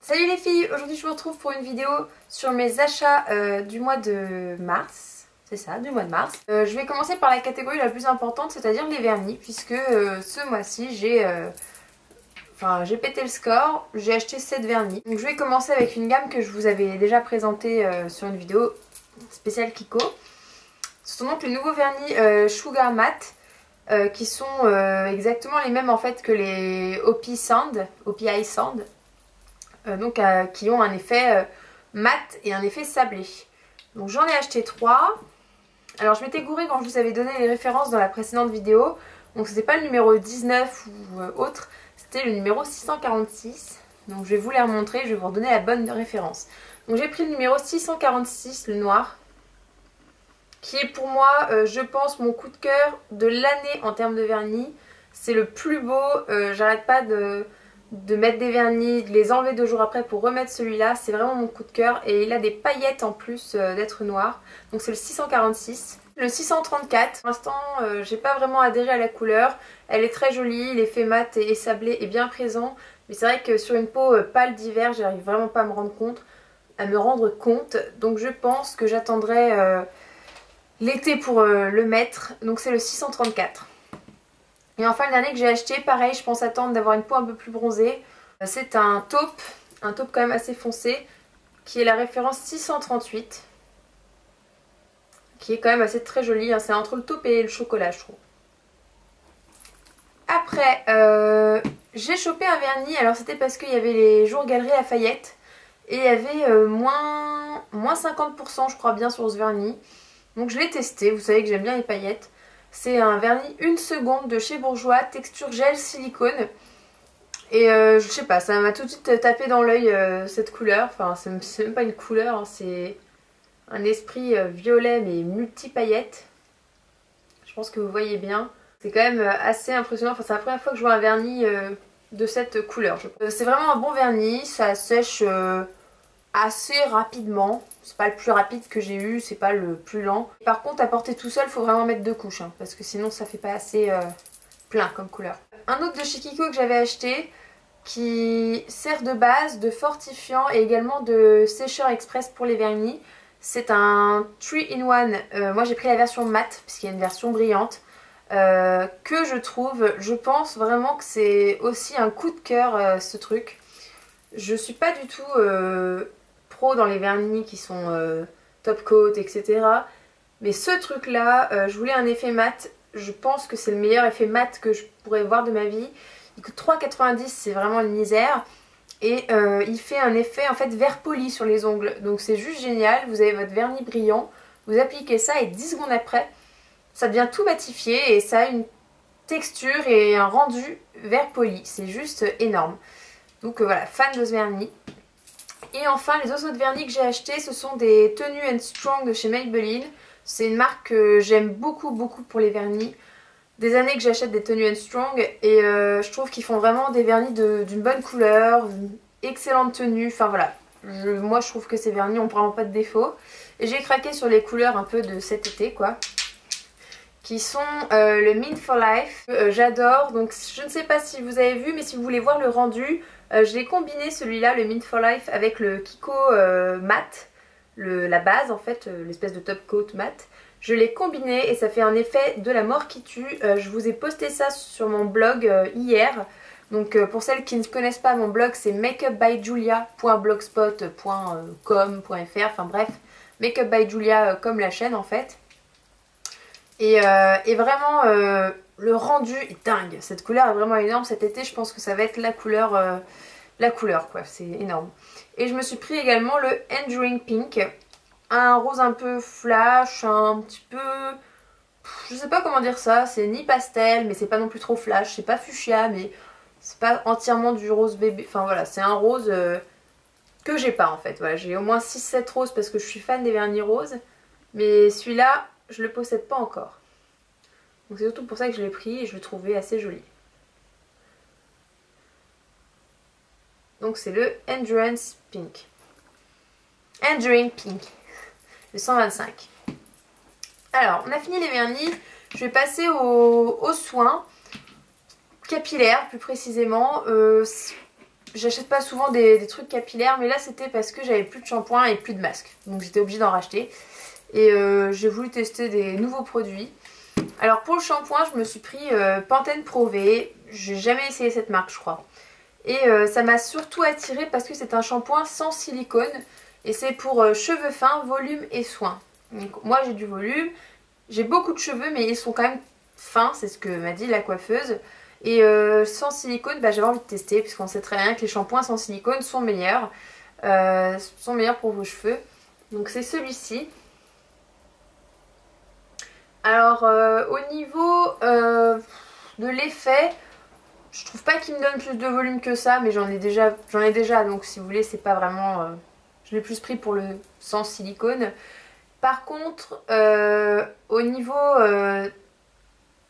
Salut les filles, aujourd'hui je vous retrouve pour une vidéo sur mes achats du mois de mars. C'est ça, du mois de mars. Je vais commencer par la catégorie la plus importante, c'est-à-dire les vernis, puisque ce mois-ci j'ai pété le score, j'ai acheté 7 vernis. Donc je vais commencer avec une gamme que je vous avais déjà présentée sur une vidéo spéciale Kiko. Ce sont donc les nouveaux vernis Sugar Matte. Qui sont exactement les mêmes en fait que les OPI Sand, OPI Sand. Qui ont un effet mat et un effet sablé. Donc j'en ai acheté 3. Alors je m'étais gourée quand je vous avais donné les références dans la précédente vidéo. Donc c'était pas le numéro 19 ou autre, c'était le numéro 646. Donc je vais vous les remontrer, je vais vous redonner la bonne référence. Donc j'ai pris le numéro 646, le noir, qui est pour moi, je pense, mon coup de cœur de l'année en termes de vernis. C'est le plus beau, j'arrête pas de mettre des vernis, de les enlever 2 jours après pour remettre celui-là. C'est vraiment mon coup de cœur et il a des paillettes en plus d'être noir. Donc c'est le 646. Le 634, pour l'instant j'ai pas vraiment adhéré à la couleur. Elle est très jolie, l'effet mat et sablé est bien présent. Mais c'est vrai que sur une peau pâle d'hiver, j'arrive vraiment pas à me rendre compte. Donc je pense que j'attendrai l'été pour le mettre. Donc c'est le 634. Et enfin le dernier que j'ai acheté, pareil, je pense attendre d'avoir une peau un peu plus bronzée. C'est un taupe quand même assez foncé, qui est la référence 638. Qui est quand même assez très joli, hein. C'est entre le taupe et le chocolat je trouve. Après, j'ai chopé un vernis, alors c'était parce qu'il y avait les jours Galeries Lafayette. Et il y avait moins 50% je crois bien sur ce vernis. Donc je l'ai testé, vous savez que j'aime bien les paillettes. C'est un vernis 1 seconde de chez Bourjois, texture gel silicone. Et je sais pas, ça m'a tout de suite tapé dans l'œil cette couleur. Enfin, c'est même pas une couleur, hein, c'est un esprit violet mais multi-paillettes. Je pense que vous voyez bien. C'est quand même assez impressionnant. Enfin, c'est la première fois que je vois un vernis de cette couleur. C'est vraiment un bon vernis, ça sèche assez rapidement. C'est pas le plus rapide que j'ai eu, c'est pas le plus lent. Par contre à porter tout seul, faut vraiment mettre 2 couches, hein, parce que sinon ça fait pas assez plein comme couleur. Un autre de chez Kiko que j'avais acheté, qui sert de base, de fortifiant et également de sécheur express pour les vernis. C'est un 3-in-1, moi j'ai pris la version matte, puisqu'il y a une version brillante, que je trouve, je pense vraiment que c'est aussi un coup de cœur ce truc. Je suis pas du tout pro dans les vernis qui sont top coat, etc. Mais ce truc là, je voulais un effet mat. Je pense que c'est le meilleur effet mat que je pourrais voir de ma vie. Il coûte 3,90, c'est vraiment une misère. Et il fait un effet en fait vert poli sur les ongles. Donc c'est juste génial. Vous avez votre vernis brillant, vous appliquez ça et 10 secondes après, ça devient tout matifié et ça a une texture et un rendu vert poli. C'est juste énorme. Donc voilà, fan de ce vernis. Et enfin les autres vernis que j'ai achetés, ce sont des Tenu & Strong de chez Maybelline. C'est une marque que j'aime beaucoup pour les vernis. Des années que j'achète des Tenu & Strong et je trouve qu'ils font vraiment des vernis d'une bonne couleur, une excellente tenue. Enfin voilà, moi je trouve que ces vernis ont vraiment pas de défaut. Et j'ai craqué sur les couleurs un peu de cet été quoi. Qui sont le Mint for Life, j'adore. Donc je ne sais pas si vous avez vu, mais si vous voulez voir le rendu, je l'ai combiné celui-là, le Mint for Life, avec le Kiko matte, la base en fait, l'espèce de top coat matte. Je l'ai combiné et ça fait un effet de la mort qui tue. Je vous ai posté ça sur mon blog hier. Donc pour celles qui ne connaissent pas mon blog, c'est makeupbyjulia.blogspot.com.fr. Enfin bref, Makeup by Julia comme la chaîne en fait. Et vraiment le rendu est dingue. Cette couleur est vraiment énorme. Cet été je pense que ça va être la couleur quoi. C'est énorme. Et je me suis pris également le Enduring Pink. Un rose un peu flash, un petit peu... Je sais pas comment dire ça. C'est ni pastel mais c'est pas non plus trop flash. C'est pas fuchsia mais c'est pas entièrement du rose bébé. Enfin voilà, c'est un rose que j'ai pas en fait. Voilà, j'ai au moins 6-7 roses parce que je suis fan des vernis roses. Mais celui-là, je le possède pas encore. Donc c'est surtout pour ça que je l'ai pris et je le trouvais assez joli. Donc c'est le Endurance Pink. Enduring Pink. Le 125. Alors, on a fini les vernis. Je vais passer aux soins capillaires plus précisément. j'achète pas souvent des trucs capillaires, mais là c'était parce que j'avais plus de shampoing et plus de masque. Donc j'étais obligée d'en racheter. Et j'ai voulu tester des nouveaux produits. Alors pour le shampoing, je me suis pris Pantene Pro V. J'ai jamais essayé cette marque, je crois. Et ça m'a surtout attirée parce que c'est un shampoing sans silicone. Et c'est pour cheveux fins, volume et soin. Donc moi j'ai du volume. J'ai beaucoup de cheveux mais ils sont quand même fins, c'est ce que m'a dit la coiffeuse. Et sans silicone, bah, j'avais envie de tester puisqu'on sait très bien que les shampoings sans silicone sont meilleurs. Sont meilleurs pour vos cheveux. Donc c'est celui-ci. Alors au niveau de l'effet, je trouve pas qu'il me donne plus de volume que ça, mais j'en ai déjà, donc si vous voulez c'est pas vraiment... je l'ai plus pris pour le sans silicone. Par contre au niveau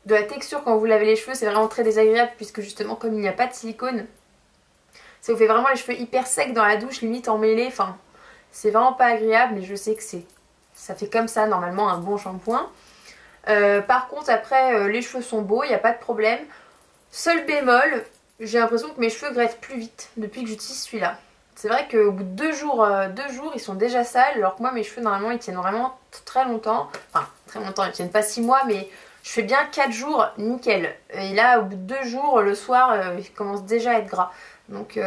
de la texture quand vous lavez les cheveux, c'est vraiment très désagréable puisque justement comme il n'y a pas de silicone, ça vous fait vraiment les cheveux hyper secs dans la douche, limite emmêlés, enfin c'est vraiment pas agréable, mais je sais que ça fait comme ça normalement un bon shampoing. Par contre après les cheveux sont beaux, il n'y a pas de problème. Seul bémol, j'ai l'impression que mes cheveux graissent plus vite depuis que j'utilise celui-là. C'est vrai qu'au bout de 2 jours ils sont déjà sales, alors que moi mes cheveux normalement ils tiennent vraiment très longtemps. Enfin très longtemps, ils tiennent pas 6 mois mais je fais bien 4 jours nickel. Et là au bout de 2 jours le soir ils commencent déjà à être gras. Donc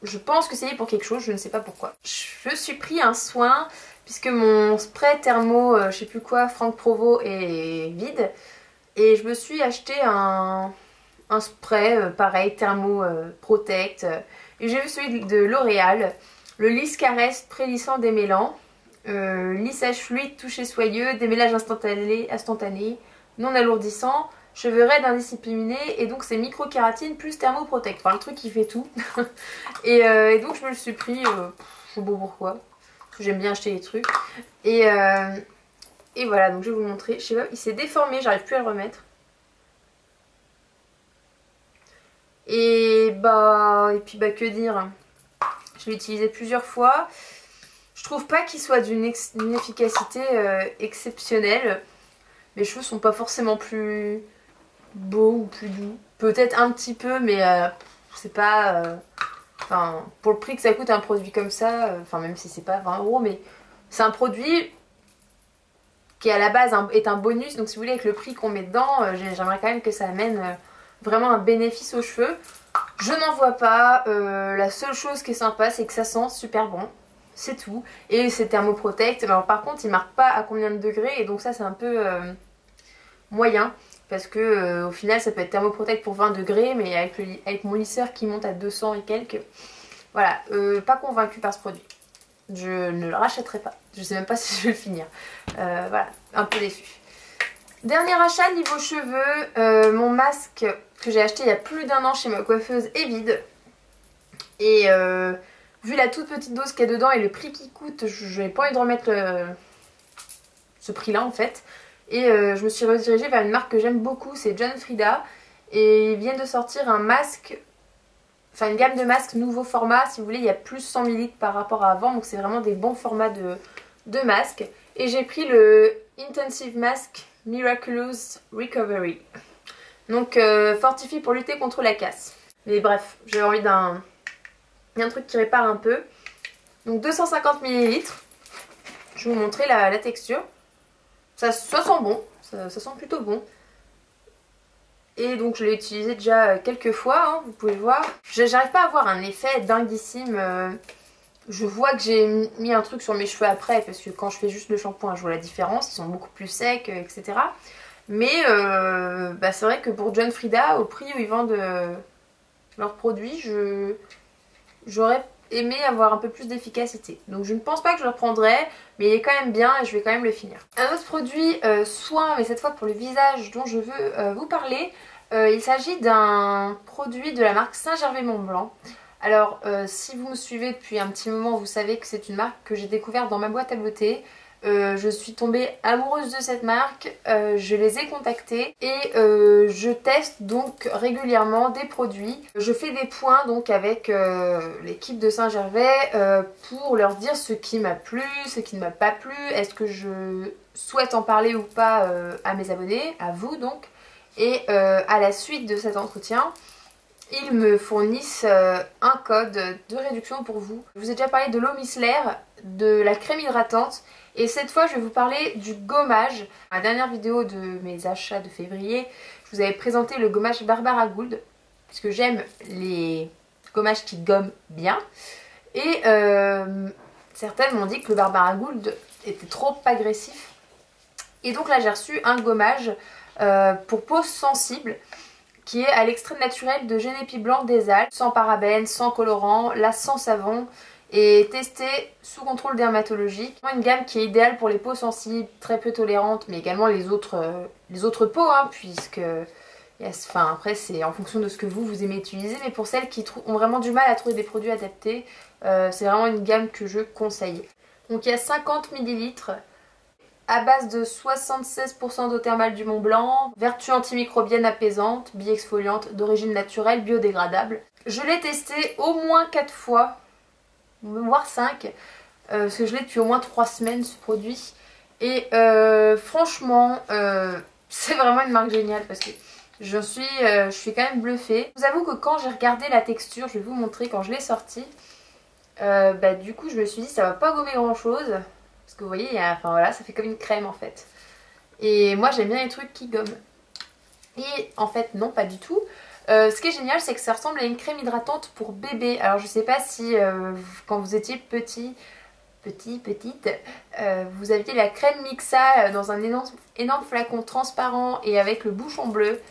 je pense que c'est lié pour quelque chose, je ne sais pas pourquoi. Je me suis pris un soin puisque mon spray thermo, je sais plus quoi, Franck Provo est vide. Et je me suis acheté un spray, pareil, thermo protect. Et j'ai vu celui de L'Oréal, le lisse caresse prélissant démêlant. Lissage fluide, toucher soyeux, démêlage instantané, non alourdissant, cheveux raides indisciplinés, et donc c'est micro-kératine plus thermoprotect. Enfin le truc qui fait tout. et donc je me le suis pris, je sais pas pourquoi. J'aime bien acheter les trucs. Et voilà, donc je vais vous montrer. Je sais pas, il s'est déformé, j'arrive plus à le remettre. Et puis que dire. Je l'ai utilisé plusieurs fois. Je trouve pas qu'il soit d'une efficacité exceptionnelle. Mes cheveux sont pas forcément plus beaux ou plus doux. Peut-être un petit peu, mais c'est pas... Enfin, pour le prix que ça coûte un produit comme ça, enfin même si c'est pas 20 €, mais c'est un produit qui à la base est un bonus. Donc si vous voulez, avec le prix qu'on met dedans, j'aimerais quand même que ça amène vraiment un bénéfice aux cheveux. Je n'en vois pas. La seule chose qui est sympa, c'est que ça sent super bon. C'est tout. Et c'est thermoprotect. Alors par contre, il marque pas à combien de degrés. Et donc ça, c'est un peu moyen. Parce que au final, ça peut être thermoprotect pour 20 degrés. Mais avec mon lisseur qui monte à 200 et quelques. Voilà. Pas convaincue par ce produit. Je ne le rachèterai pas. Je sais même pas si je vais le finir. Voilà. Un peu déçue. Dernier achat niveau cheveux. Mon masque que j'ai acheté il y a plus d'1 an chez ma coiffeuse est vide. Et vu la toute petite dose qu'il y a dedans et le prix qui coûte, je n'ai pas envie de remettre ce prix là en fait. Et je me suis redirigée vers une marque que j'aime beaucoup, c'est John Frieda. Et ils viennent de sortir un masque, enfin une gamme de masques nouveau format. Si vous voulez, il y a plus 100 ml par rapport à avant, donc c'est vraiment des bons formats de masques. Et j'ai pris le Intensive Mask Miraculous Recovery. Donc fortifie pour lutter contre la casse. Mais bref, j'ai envie d'un truc qui répare un peu. Donc 250 ml. Je vais vous montrer la texture. Ça sent bon, ça sent plutôt bon. Et donc je l'ai utilisé déjà quelques fois, hein, vous pouvez voir. J'arrive pas à avoir un effet dinguissime. Je vois que j'ai mis un truc sur mes cheveux après, parce que quand je fais juste le shampoing, je vois la différence. Ils sont beaucoup plus secs, etc. Mais c'est vrai que pour John Frieda, au prix où ils vendent leurs produits, j'aurais aimé avoir un peu plus d'efficacité. Donc je ne pense pas que je le reprendrai, mais il est quand même bien et je vais quand même le finir. Un autre produit soin, mais cette fois pour le visage, dont je veux vous parler. Il s'agit d'un produit de la marque Saint-Gervais-Mont-Blanc. Alors si vous me suivez depuis un petit moment, vous savez que c'est une marque que j'ai découverte dans ma boîte à beauté. Je suis tombée amoureuse de cette marque, je les ai contactés et je teste donc régulièrement des produits. Je fais des points donc avec l'équipe de Saint-Gervais pour leur dire ce qui m'a plu, ce qui ne m'a pas plu, est-ce que je souhaite en parler ou pas à mes abonnés, à vous donc. Et à la suite de cet entretien, ils me fournissent un code de réduction pour vous. Je vous ai déjà parlé de l'eau micellaire, de la crème hydratante et cette fois je vais vous parler du gommage. Dans la dernière vidéo de mes achats de février, je vous avais présenté le gommage Barbara Gould puisque j'aime les gommages qui gomment bien et certaines m'ont dit que le Barbara Gould était trop agressif et donc là j'ai reçu un gommage pour peau sensible qui est à l'extrait naturel de Génépi Blanc des Alpes, sans parabènes, sans colorant, là sans savon et testé sous contrôle dermatologique. Une gamme qui est idéale pour les peaux sensibles, très peu tolérantes, mais également les autres peaux, hein, puisque enfin, après c'est en fonction de ce que vous aimez utiliser, mais pour celles qui ont vraiment du mal à trouver des produits adaptés, c'est vraiment une gamme que je conseille. Donc il y a 50 ml. À base de 76% d'eau thermale du Mont Blanc, vertu antimicrobienne apaisante, bi-exfoliante, d'origine naturelle, biodégradable. Je l'ai testé au moins 4 fois, voire 5, parce que je l'ai depuis au moins 3 semaines ce produit. Et franchement, c'est vraiment une marque géniale parce que je suis quand même bluffée. Je vous avoue que quand j'ai regardé la texture, je vais vous montrer quand je l'ai sorti, du coup je me suis dit ça va pas gommer grand chose. Parce que vous voyez, enfin voilà, ça fait comme une crème en fait. Et moi j'aime bien les trucs qui gomment. Et en fait non, pas du tout. Ce qui est génial, c'est que ça ressemble à une crème hydratante pour bébé. Alors je sais pas si quand vous étiez petite, vous aviez la crème Mixa dans un énorme flacon transparent et avec le bouchon bleu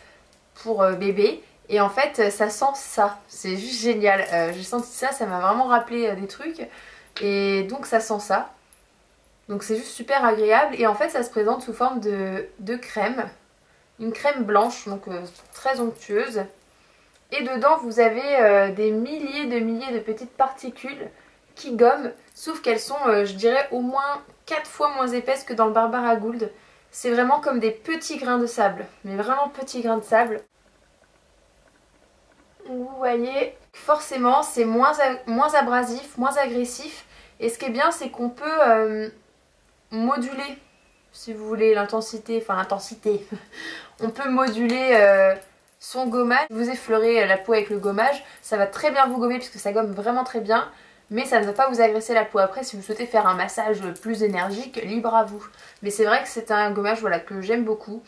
pour bébé. Et en fait ça sent ça, c'est juste génial. J'ai senti ça, ça m'a vraiment rappelé des trucs. Et donc ça sent ça. Donc c'est juste super agréable et en fait ça se présente sous forme de crème. Une crème blanche, donc très onctueuse. Et dedans vous avez des milliers de petites particules qui gomment. Sauf qu'elles sont, je dirais, au moins 4 fois moins épaisses que dans le Barbara Gould. C'est vraiment comme des petits grains de sable. Mais vraiment petits grains de sable. Vous voyez, forcément c'est moins abrasif, moins agressif. Et ce qui est bien c'est qu'on peut moduler, si vous voulez, l'intensité, on peut moduler son gommage. Vous effleurez la peau avec le gommage, ça va très bien vous gommer puisque ça gomme vraiment très bien, mais ça ne va pas vous agresser la peau. Après si vous souhaitez faire un massage plus énergique, libre à vous. Mais c'est vrai que c'est un gommage voilà, que j'aime beaucoup.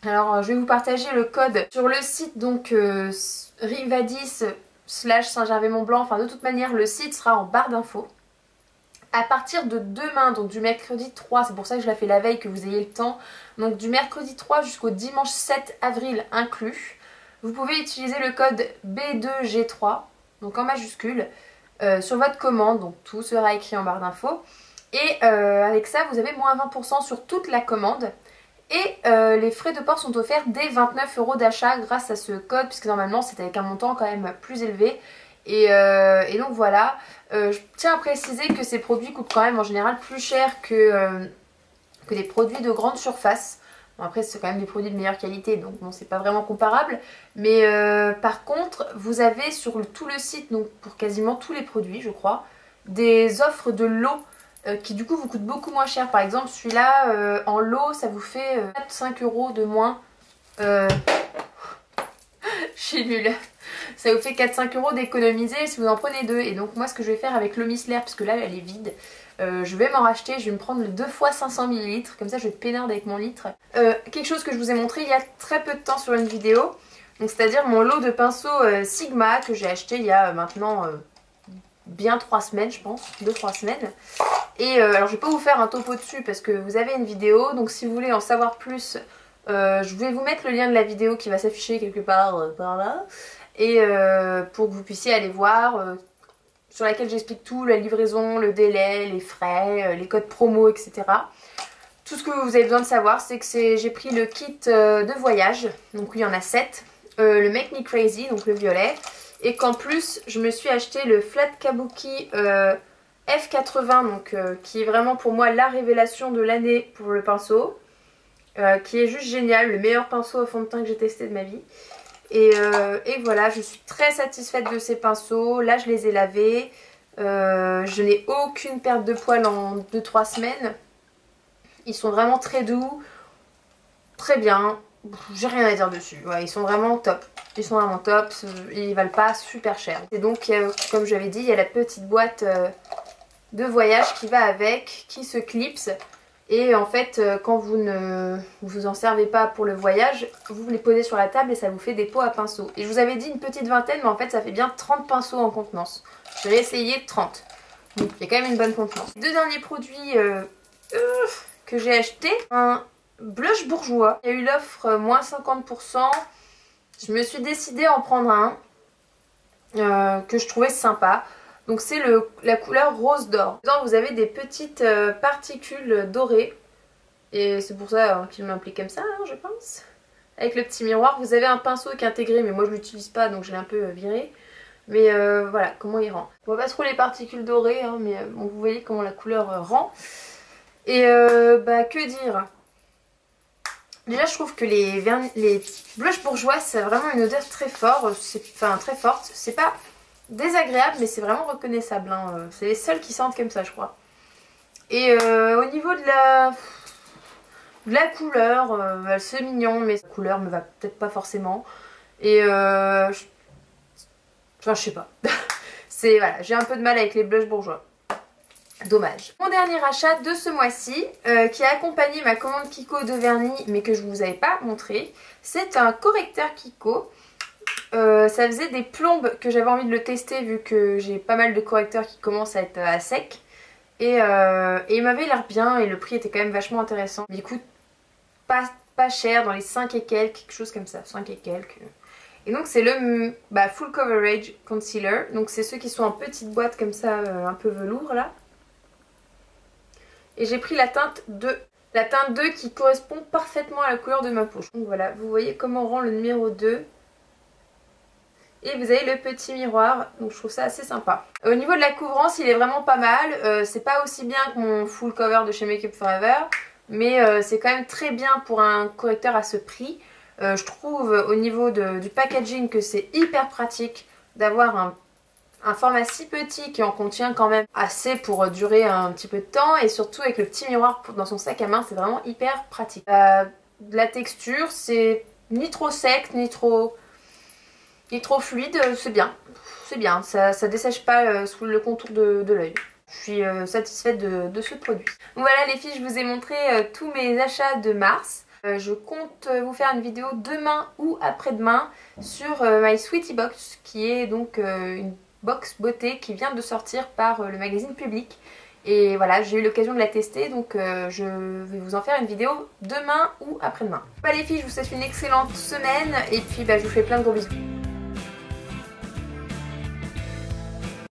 Alors je vais vous partager le code sur le site donc Rivadis / Saint-Gervais-Mont-Blanc, enfin de toute manière le site sera en barre d'infos. À partir de demain, donc du mercredi 3, c'est pour ça que je la fais la veille, que vous ayez le temps. Donc du mercredi 3 jusqu'au dimanche 7 avril inclus, vous pouvez utiliser le code B2G3, donc en majuscule, sur votre commande. Donc tout sera écrit en barre d'infos. Et avec ça, vous avez moins 20% sur toute la commande. Et les frais de port sont offerts dès 29 € d'achat grâce à ce code, puisque normalement c'est avec un montant quand même plus élevé. Et donc voilà, je tiens à préciser que ces produits coûtent quand même en général plus cher que des produits de grande surface. Bon, après c'est quand même des produits de meilleure qualité, donc bon, c'est pas vraiment comparable. Mais par contre, vous avez sur tout le site, donc pour quasiment tous les produits je crois, des offres de lot qui du coup vous coûtent beaucoup moins cher. Par exemple celui-là en lot ça vous fait 4-5 € de moins. Je suis nulle. Ça vous fait 4-5 € d'économiser si vous en prenez deux. Et donc moi ce que je vais faire avec l'eau micellaire, parce que là elle est vide, je vais m'en racheter, je vais me prendre le 2 fois 500 ml, comme ça je vais pénarde avec mon litre. Quelque chose que je vous ai montré il y a très peu de temps sur une vidéo, donc c'est-à-dire mon lot de pinceaux Sigma que j'ai acheté il y a maintenant bien 3 semaines je pense, 2-3 semaines. Et alors je vais pas vous faire un topo dessus parce que vous avez une vidéo, donc si vous voulez en savoir plus, je vais vous mettre le lien de la vidéo qui va s'afficher quelque part par là. Et pour que vous puissiez aller voir, sur laquelle j'explique tout, la livraison, le délai, les frais, les codes promo, etc. Tout ce que vous avez besoin de savoir, c'est que j'ai pris le kit de voyage, donc il y en a 7, le Make Me Crazy, donc le violet, et qu'en plus je me suis acheté le Flat Kabuki F80, donc qui est vraiment pour moi la révélation de l'année pour le pinceau, qui est juste génial, le meilleur pinceau à fond de teint que j'ai testé de ma vie. Et voilà, je suis très satisfaite de ces pinceaux. Là je les ai lavés, je n'ai aucune perte de poils en 2-3 semaines. Ils sont vraiment très doux, très bien. j'ai rien à dire dessus. Ouais, ils sont vraiment top. Ils sont vraiment top, ils valent pas super cher. Et donc, comme j'avais dit, il y a la petite boîte de voyage qui va avec, qui se clipse. Et en fait, quand vous ne vous en servez pas pour le voyage, vous les posez sur la table et ça vous fait des pots à pinceaux. Et je vous avais dit une petite vingtaine, mais en fait ça fait bien 30 pinceaux en contenance. J'ai réessayé 30. Donc il y a quand même une bonne contenance. Deux derniers produits que j'ai achetés. Un blush bourgeois. Il y a eu l'offre moins 50%. Je me suis décidée à en prendre un que je trouvais sympa. Donc c'est la couleur rose d'or. Dedans vous avez des petites particules dorées. Et c'est pour ça qu'il m'applique comme ça, hein, je pense. Avec le petit miroir. Vous avez un pinceau qui est intégré, mais moi je l'utilise pas, donc je l'ai un peu viré. Mais voilà comment il rend. On voit pas trop les particules dorées, hein, mais bon, vous voyez comment la couleur rend. Et bah que dire. Déjà je trouve que les blushs bourgeois, c'est vraiment une odeur très forte. Enfin très forte. C'est pas désagréable, mais c'est vraiment reconnaissable. Hein. C'est les seuls qui sentent comme ça, je crois. Et au niveau de la couleur, c'est mignon, mais la couleur me va peut-être pas forcément. Et enfin, je sais pas. Voilà, j'ai un peu de mal avec les blushs bourgeois. Dommage. Mon dernier achat de ce mois-ci, qui a accompagné ma commande Kiko de vernis, mais que je vous avais pas montré, c'est un correcteur Kiko. Ça faisait des plombes que j'avais envie de le tester vu que j'ai pas mal de correcteurs qui commencent à être à sec. Et il m'avait l'air bien et le prix était quand même vachement intéressant. Il coûte pas cher, dans les 5 et quelques, quelque chose comme ça, 5 et quelques. Et donc c'est le Full Coverage Concealer. Donc c'est ceux qui sont en petite boîte comme ça, un peu velours là. Et j'ai pris la teinte 2. La teinte 2 qui correspond parfaitement à la couleur de ma peau. Donc voilà, vous voyez comment rend le numéro 2. Et vous avez le petit miroir, donc je trouve ça assez sympa. Au niveau de la couvrance, il est vraiment pas mal. C'est pas aussi bien que mon full cover de chez Make Up Forever, mais c'est quand même très bien pour un correcteur à ce prix. Je trouve au niveau du packaging que c'est hyper pratique d'avoir un format si petit qui en contient quand même assez pour durer un petit peu de temps. Et surtout avec le petit miroir dans son sac à main, c'est vraiment hyper pratique. La texture, c'est ni trop sec, ni trop fluide, c'est bien, ça dessèche pas sous le contour de l'œil. Je suis satisfaite de ce produit. Donc voilà les filles, je vous ai montré tous mes achats de mars. Je compte vous faire une vidéo demain ou après-demain sur My Sweetie Box, qui est donc une box beauté qui vient de sortir par le magazine Public. Et voilà, j'ai eu l'occasion de la tester, donc je vais vous en faire une vidéo demain ou après-demain. Voilà les filles, je vous souhaite une excellente semaine et puis je vous fais plein de gros bisous.